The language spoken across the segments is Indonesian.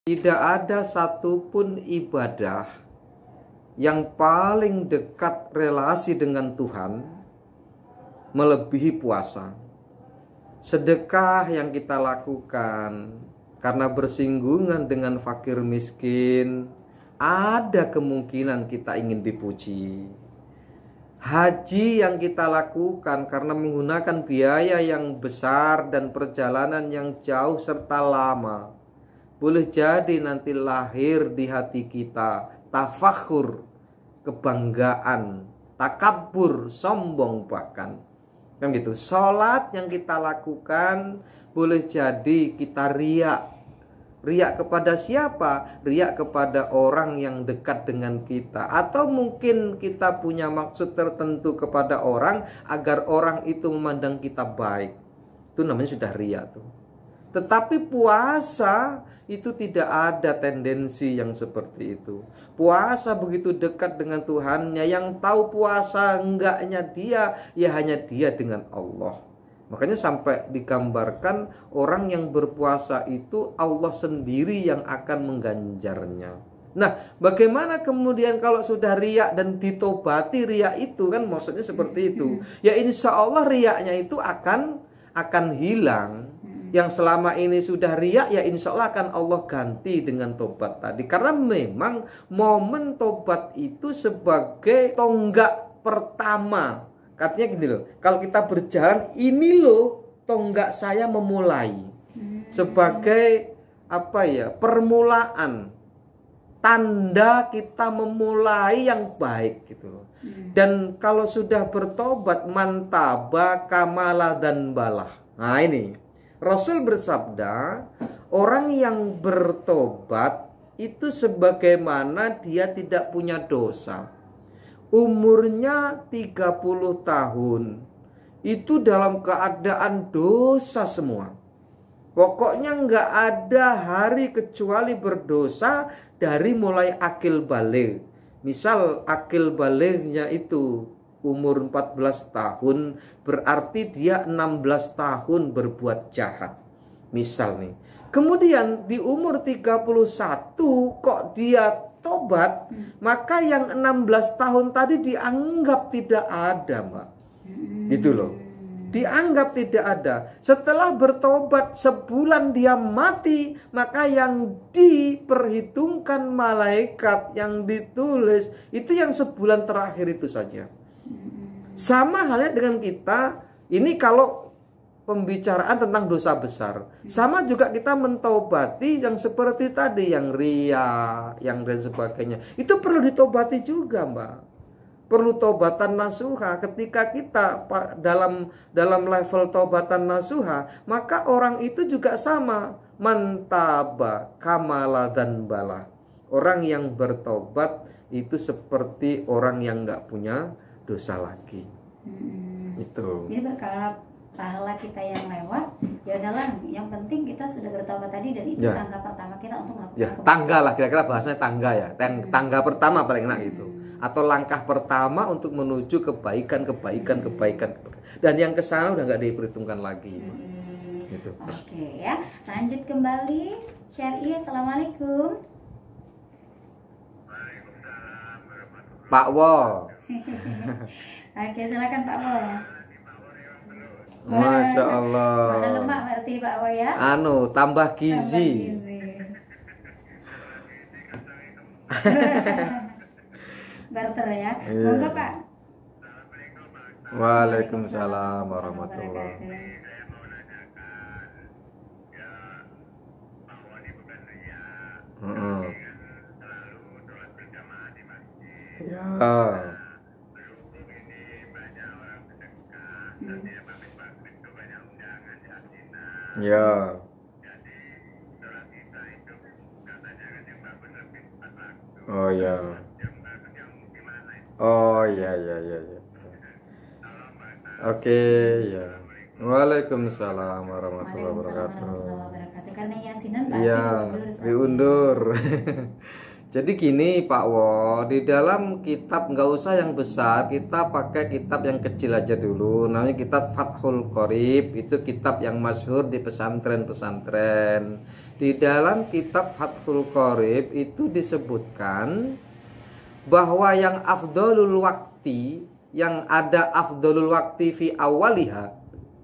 Tidak ada satupun ibadah yang paling dekat relasi dengan Tuhan melebihi puasa. Sedekah yang kita lakukan karena bersinggungan dengan fakir miskin, ada kemungkinan kita ingin dipuji. Haji yang kita lakukan karena menggunakan biaya yang besar dan perjalanan yang jauh serta lama, boleh jadi nanti lahir di hati kita tafakhur, kebanggaan, takabur, sombong bahkan. Kan gitu. Salat yang kita lakukan boleh jadi kita riak. Riak kepada siapa? Riak kepada orang yang dekat dengan kita. Atau mungkin kita punya maksud tertentu kepada orang agar orang itu memandang kita baik. Itu namanya sudah riak tuh. Tetapi puasa itu tidak ada tendensi yang seperti itu. Puasa begitu dekat dengan Tuhannya. Yang tahu puasa enggaknya dia, ya hanya dia dengan Allah. Makanya sampai digambarkan orang yang berpuasa itu Allah sendiri yang akan mengganjarnya. Nah, bagaimana kemudian kalau sudah riak dan ditobati riak itu, kan maksudnya seperti itu. Ya insya Allah riaknya itu akan hilang. Yang selama ini sudah riak, ya insya Allah akan Allah ganti dengan tobat tadi. Karena memang momen tobat itu sebagai tonggak pertama. Artinya gini loh, kalau kita berjalan, ini loh tonggak saya memulai. Sebagai permulaan. Tanda kita memulai yang baik gitu loh. Dan kalau sudah bertobat, mantaba kamala dan balah. Nah ini Rasul bersabda, orang yang bertobat itu sebagaimana dia tidak punya dosa. Umurnya 30 tahun. Itu dalam keadaan dosa semua. Pokoknya nggak ada hari kecuali berdosa dari mulai akil baligh. Misal akil balighnya itu umur 14 tahun, berarti dia 16 tahun berbuat jahat. Misal nih. Kemudian di umur 31 kok dia tobat, maka yang 16 tahun tadi dianggap tidak ada, Mbak. Gitu loh. Dianggap tidak ada. Setelah bertobat sebulan dia mati, maka yang diperhitungkan malaikat, yang ditulis, itu yang sebulan terakhir itu saja. Sama halnya dengan kita, ini kalau pembicaraan tentang dosa besar. Sama juga kita mentobati yang seperti tadi, yang ria, yang dan sebagainya. Itu perlu ditobati juga, Mbak. Perlu tobatan nasuha. Ketika kita dalam level tobatan nasuha, maka orang itu juga sama. Mantaba, kamala dan bala. Orang yang bertobat itu seperti orang yang nggak punya dosa lagi. Itu. Jadi berkala pahala kita yang lewat, ya adalah yang penting kita sudah bertobat tadi, dan itu tangga pertama kita untuk melakukan. Ya, tangga lah, kira-kira bahasanya tangga ya. Tangga pertama paling enak itu. Atau langkah pertama untuk menuju kebaikan. Dan yang kesana udah nggak diperhitungkan lagi. Gitu. Oke ya, lanjut kembali. Syar'i, assalamualaikum. Pak Wo. Oke, silakan Pak Wo. Masya Allah. Makan lemak berarti Pak Wo ya. Tambah gizi. Barter ya. Monggo Pak. Waalaikumsalam warahmatullahi wabarakatuh. Ya. Oh ya. Oh ya. Oke ya. Waalaikumsalam warahmatullahi wabarakatuh. Karena yasinan Pak diundur. Jadi gini Pak Wo, di dalam kitab nggak usah yang besar, kita pakai kitab yang kecil aja dulu. Namanya kitab Fathul Qorib, itu kitab yang masyhur di pesantren-pesantren. Di dalam kitab Fathul Qorib itu disebutkan bahwa yang afdolul wakti, yang ada afdolul wakti fi awaliha.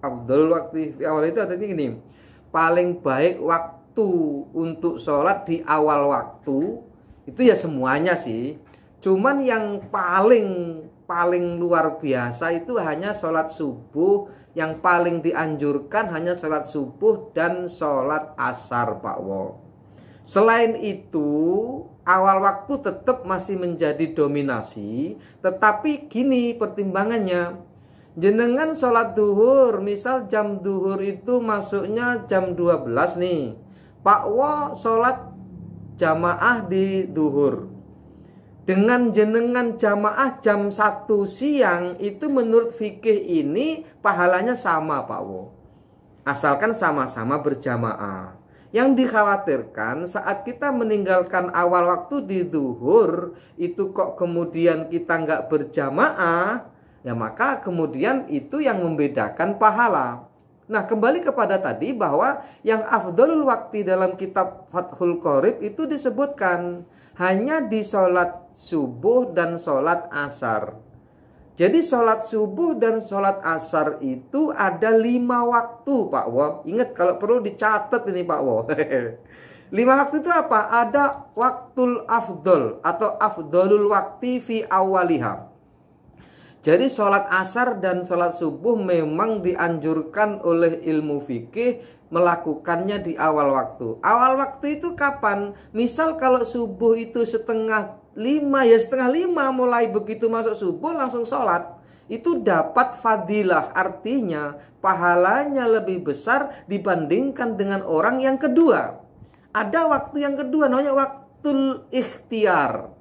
Afdolul wakti fi awal itu artinya gini, paling baik waktu untuk sholat di awal waktu itu ya semuanya sih. Cuman yang paling luar biasa itu hanya sholat subuh. Yang paling dianjurkan hanya sholat subuh dan sholat asar Pak Wo. Selain itu awal waktu tetap masih menjadi dominasi. Tetapi gini pertimbangannya, jenengan sholat duhur, misal jam duhur itu masuknya jam 12 nih, Pak Wo sholat jamaah di duhur, dengan jenengan jamaah jam 1 siang, itu menurut fikih ini pahalanya sama Pak Wo, asalkan sama-sama berjamaah. Yang dikhawatirkan saat kita meninggalkan awal waktu di duhur, itu kok kemudian kita nggak berjamaah, ya maka kemudian itu yang membedakan pahala. Nah, kembali kepada tadi bahwa yang afdolul waktu dalam kitab Fathul Qorib itu disebutkan hanya di sholat subuh dan sholat asar. Jadi sholat subuh dan sholat asar itu ada 5 waktu Pak Wo. Ingat kalau perlu dicatat ini Pak Wo. 5 waktu itu apa? Ada waktul afdol atau afdolul wakti fi awaliha. Jadi sholat asar dan sholat subuh memang dianjurkan oleh ilmu fikih melakukannya di awal waktu. Awal waktu itu kapan? Misal kalau subuh itu 4:30 ya 4:30 mulai begitu masuk subuh langsung sholat. Itu dapat fadilah, artinya pahalanya lebih besar dibandingkan dengan orang yang kedua. Ada waktu yang kedua namanya waktul ikhtiar.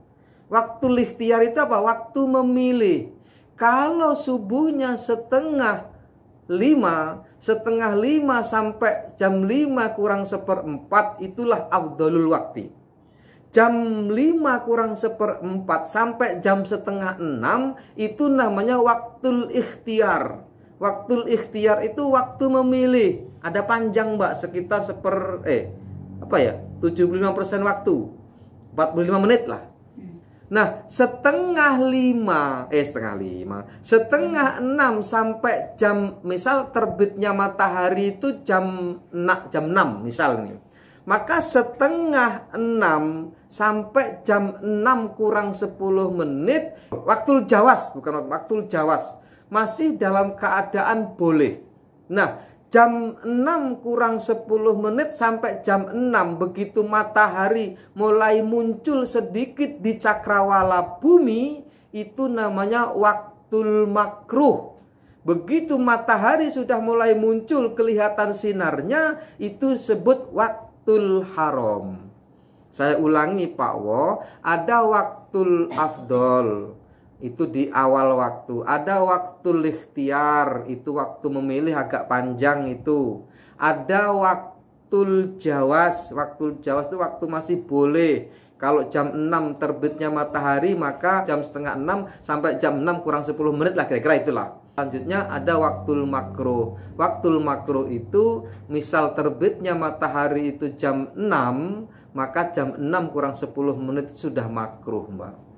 Waktul ikhtiar itu apa? Waktu memilih. Kalau subuhnya 4:30 sampai jam 5 kurang 1/4 itulah afdolul waktu. Jam 5 kurang 1/4 sampai jam 5:30 itu namanya waktul ikhtiar. Waktul ikhtiar itu waktu memilih. Ada panjang Mbak, sekitar 75% waktu. 45 menit lah. Nah, 5:30 sampai jam, misal terbitnya matahari itu jam 6 misal nih. Maka 5:30 sampai jam 6 kurang 10 menit waktul jawas, bukan waktul jawas, masih dalam keadaan boleh. Nah, jam 6 kurang 10 menit sampai jam 6 begitu matahari mulai muncul sedikit di cakrawala bumi, itu namanya waktul makruh. Begitu matahari sudah mulai muncul kelihatan sinarnya, itu disebut waktul haram. Saya ulangi Pak Wo, ada waktul afdol, itu di awal waktu. Ada waktu ikhtiar, itu waktu memilih agak panjang itu. Ada waktu jawas. Waktu jawas itu waktu masih boleh. Kalau jam 6 terbitnya matahari, maka jam 5:30 sampai jam 6 kurang 10 menit lah, kira-kira itulah. Selanjutnya ada waktul makruh. Waktul makruh itu misal terbitnya matahari itu jam 6, maka jam 6 kurang 10 menit sudah makruh Mbak.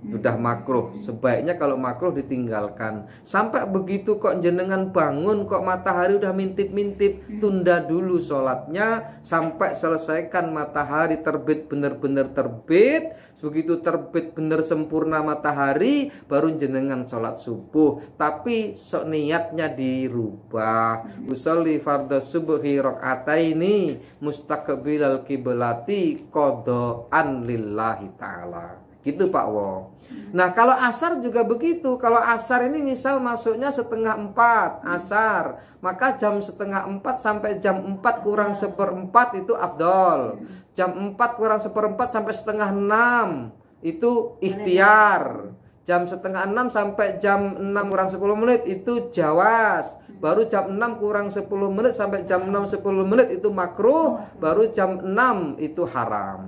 Sudah makruh. Sebaiknya kalau makruh ditinggalkan. Sampai begitu kok jenengan bangun kok matahari udah mintip-mintip, tunda dulu sholatnya sampai selesaikan matahari terbit benar-benar terbit. Begitu terbit benar sempurna matahari, baru jenengan sholat subuh. Tapi niatnya dirubah. Usolli fardhu subhi rakaataini mustaqbilal qiblati qadaan lillahi ta'ala. Gitu Pak Wo. Nah, kalau asar juga begitu. Kalau asar ini misal masuknya 3:30 asar, maka jam 3:30 sampai jam 4 kurang 1/4 itu afdol. Jam 4 kurang 1/4 sampai 5:30 itu ikhtiar. Jam 5:30 sampai jam 6 kurang 10 menit itu jawas. Baru jam 6 kurang 10 menit sampai jam 6 10 menit itu makruh. Baru jam 6 itu haram.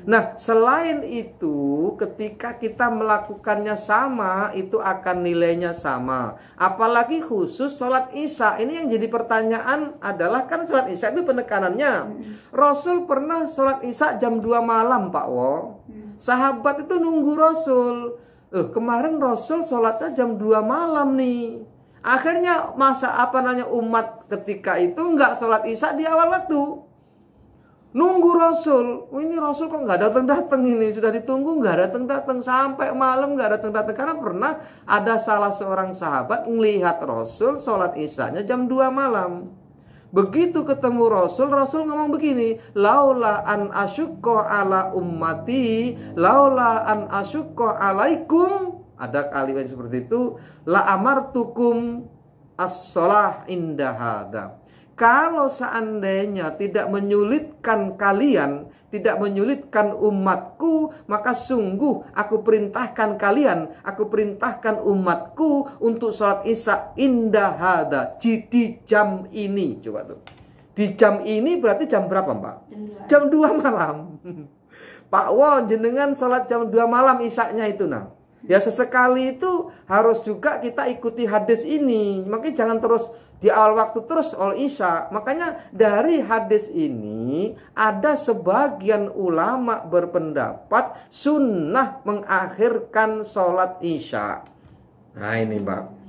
Nah, selain itu, ketika kita melakukannya sama, itu akan nilainya sama. Apalagi khusus sholat Isya. Ini yang jadi pertanyaan adalah, kan sholat Isya itu penekanannya. Rasul pernah sholat Isya jam 2 malam, Pak Wo. Sahabat itu nunggu Rasul. Kemarin Rasul sholatnya jam 2 malam nih. Akhirnya umat ketika itu nggak sholat Isya di awal waktu. Nunggu Rasul. Ini Rasul kok nggak datang-datang ini. Sudah ditunggu nggak datang-datang. Sampai malam nggak datang-datang. Karena pernah ada salah seorang sahabat melihat Rasul sholat Isyanya jam 2 malam. Begitu ketemu Rasul, Rasul ngomong begini, laula an asyukko ala ummati, laula an asyukko alaikum. Ada kalimat seperti itu, la amartukum as-sholah inda hadha. Kalau seandainya tidak menyulitkan kalian, tidak menyulitkan umatku, maka sungguh aku perintahkan umatku untuk sholat Isya inda hadha, di jam ini. Coba tuh, di jam ini berarti jam berapa, Mbak? Jam 2 malam. Pak Wo, jenengan sholat jam 2 malam Isyanya itu, nah. Ya sesekali itu harus juga kita ikuti hadis ini. Makanya jangan terus di awal waktu terus oleh Isya. Makanya dari hadis ini ada sebagian ulama berpendapat sunnah mengakhirkan sholat Isya. Nah ini Mbak.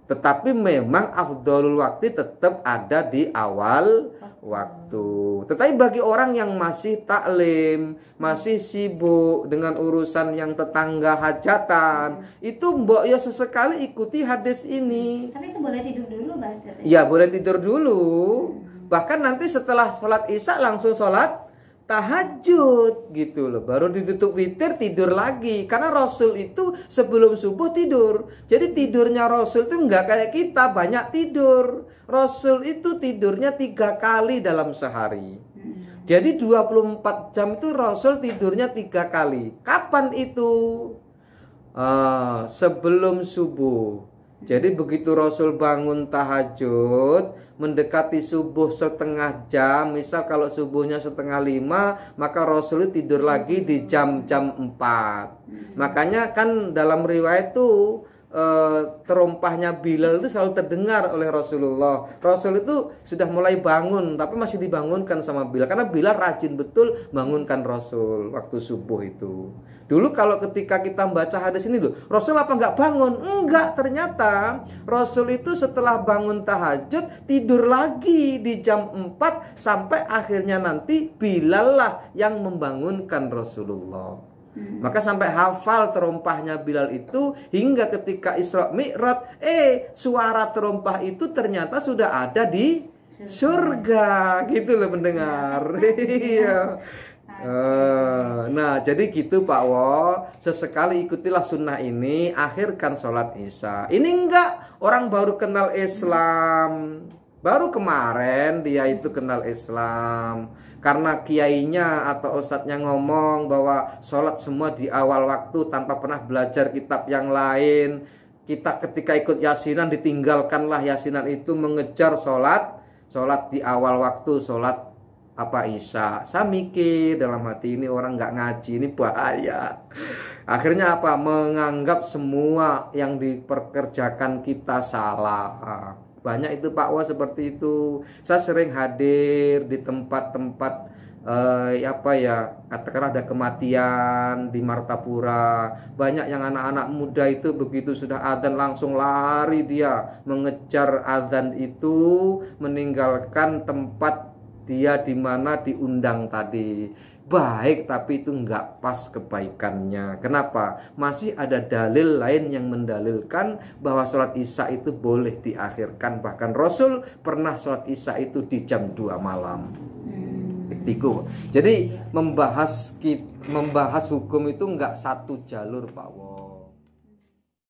Tetapi memang afdholul waktu tetap ada di awal waktu. Tetapi bagi orang yang masih taklim, masih sibuk dengan urusan yang tetangga hajatan, itu mbok ya sesekali ikuti hadis ini. Tapi itu boleh tidur dulu, Mbak? Ya boleh tidur dulu. Bahkan nanti setelah sholat Isya langsung sholat tahajud gitu loh. Baru ditutup witir tidur lagi. Karena Rasul itu sebelum subuh tidur. Jadi tidurnya Rasul itu nggak kayak kita banyak tidur. Rasul itu tidurnya 3 kali dalam sehari. Jadi 24 jam itu Rasul tidurnya 3 kali. Kapan itu? Sebelum subuh. Jadi begitu Rasul bangun tahajud, mendekati subuh setengah jam, misal kalau subuhnya 4:30, maka Rasul tidur lagi di jam-jam 4. Makanya kan dalam riwayat itu terompahnya Bilal itu selalu terdengar oleh Rasulullah. Rasul itu sudah mulai bangun, tapi masih dibangunkan sama Bilal. Karena Bilal rajin betul bangunkan Rasul waktu subuh itu. Dulu kalau ketika kita membaca hadis ini loh, Rasul apa nggak bangun? Enggak, ternyata Rasul itu setelah bangun tahajud tidur lagi di jam 4 sampai akhirnya nanti Bilal lah yang membangunkan Rasulullah. Maka sampai hafal terompahnya Bilal itu hingga ketika Isra Mi'raj, suara terompah itu ternyata sudah ada di surga, gitu loh mendengar. Iya. Nah jadi gitu Pak Wo, sesekali ikutilah sunnah ini, akhirkan sholat Isya. Ini enggak, orang baru kenal Islam, baru kemarin dia itu kenal Islam. Karena kiainya atau ustadznya ngomong bahwa sholat semua di awal waktu tanpa pernah belajar kitab yang lain. Kita ketika ikut yasinan ditinggalkanlah yasinan itu, mengejar sholat di awal waktu, sholat Isya. Saya mikir dalam hati, ini orang nggak ngaji, ini bahaya. Akhirnya apa? Menganggap semua yang diperkerjakan kita salah. Banyak itu Pak Wo seperti itu. Saya sering hadir di tempat-tempat katakanlah ada kematian di Martapura. Banyak yang anak-anak muda itu begitu sudah adzan langsung lari dia mengejar adzan itu, meninggalkan tempat dia di mana diundang tadi. Baik, tapi itu nggak pas kebaikannya. Kenapa? Masih ada dalil lain yang mendalilkan bahwa sholat Isya itu boleh diakhirkan. Bahkan Rasul pernah sholat Isya itu di jam 2 malam. Jadi membahas hukum itu nggak satu jalur Pak Wo.